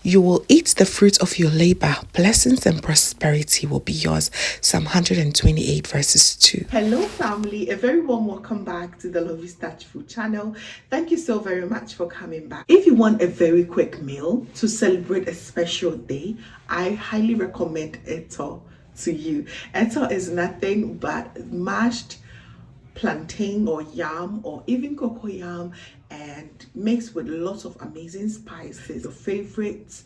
You will eat the fruit of your labor. Blessings and prosperity will be yours. Psalm 128 verses 2. Hello family, a very warm welcome back to the Lovystouch food channel. Thank you so very much for coming back. If you want a very quick meal to celebrate a special day, I highly recommend Etor to you. Etor is nothing but mashed plantain or yam or even cocoyam and mixed with lots of amazing spices, your favorite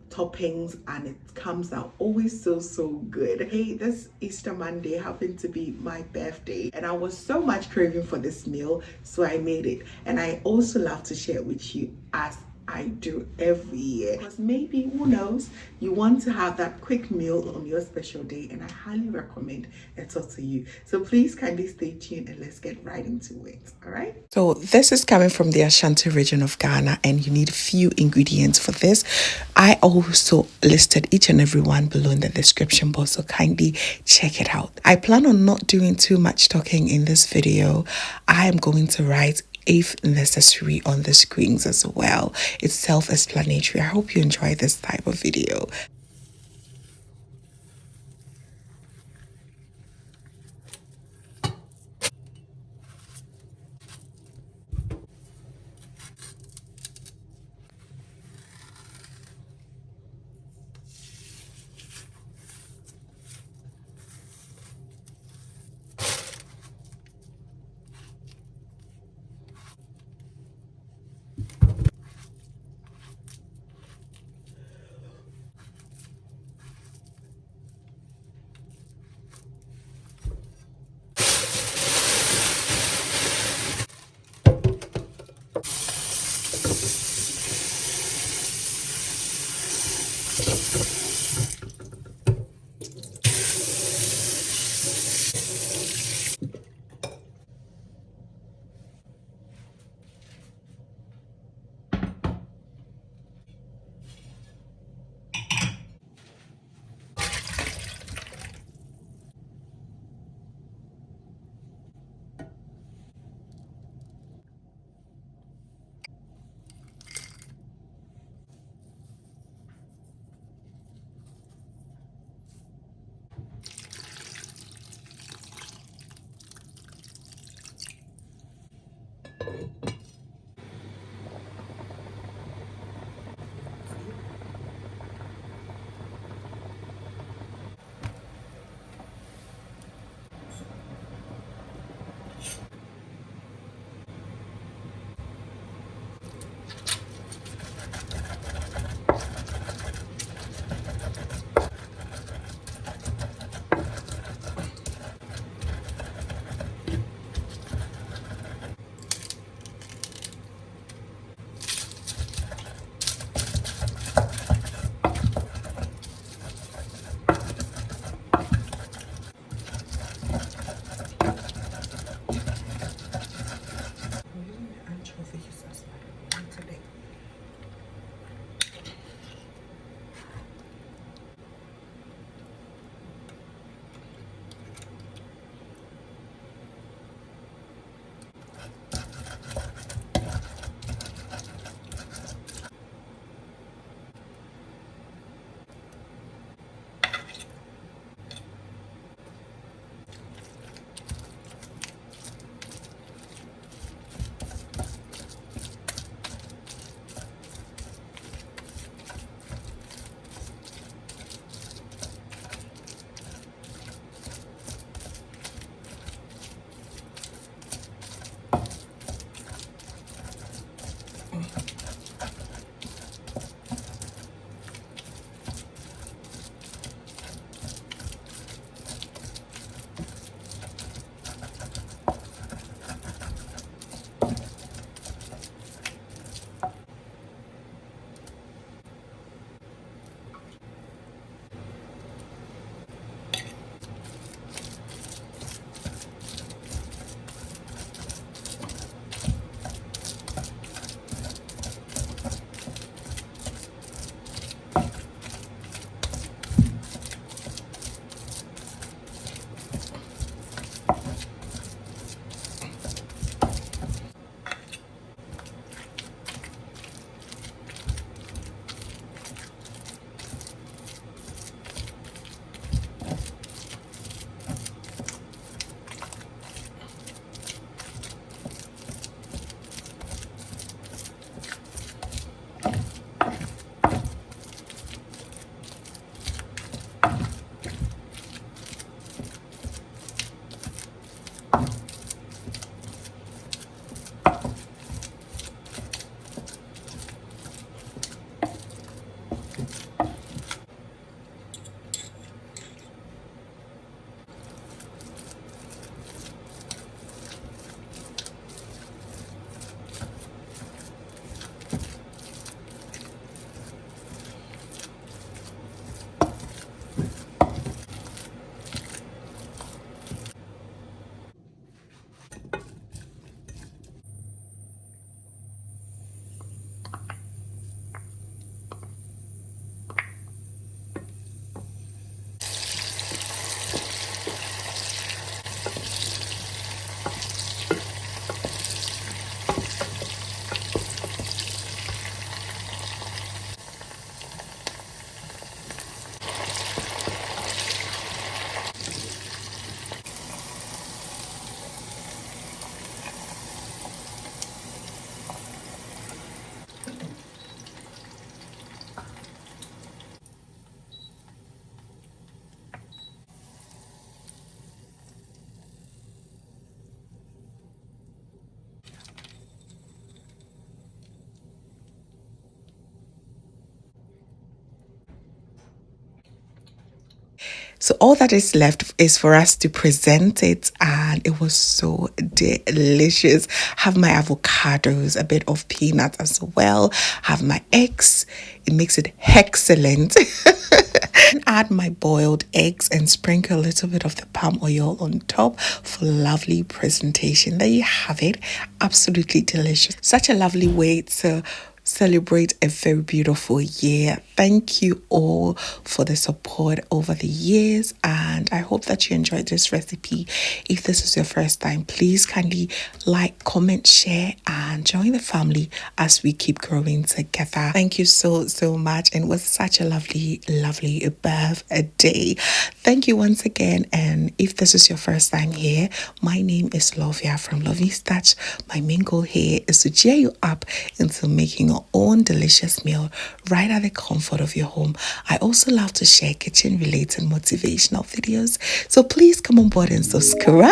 toppings, and it comes out always so good. Hey, this Easter Monday happened to be my birthday and I was so much craving for this meal, so I made it, and I also love to share it with you as I do every year, because maybe, who knows, you want to have that quick meal on your special day, and I highly recommend it to you. So please kindly stay tuned and let's get right into it. All right, so this is coming from the Ashanti region of Ghana, and you need a few ingredients for this. I also listed each and every one below in the description box, so kindly check it out. I plan on not doing too much talking in this video. I am going to write if necessary on the screens as well. It's self-explanatory. I hope you enjoy this type of video. So all that is left is for us to present it, and it was so delicious. Have my avocados, a bit of peanuts as well. Have my eggs. It makes it excellent. Add my boiled eggs and sprinkle a little bit of the palm oil on top for lovely presentation. There you have it. Absolutely delicious. Such a lovely way to celebrate a very beautiful year. Thank you all for the support over the years, and I hope that you enjoyed this recipe. If this is your first time, please kindly like, comment, share, and join the family as we keep growing together. Thank you so much, and it was such a lovely birthday. Thank you once again. And if this is your first time here, my name is Lovia from Lovystouch. My main goal here is to cheer you up into making your own delicious meal right at the comfort of your home. I also love to share kitchen related motivational videos, so please come on board and subscribe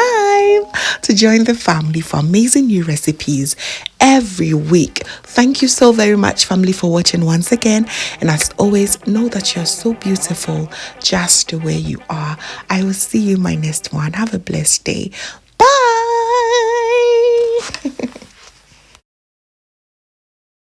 to join the family for amazing new recipes every week. Thank you so very much, family, for watching once again, and as always, know that you're so beautiful just the way you are. I will see you in my next one. Have a blessed day.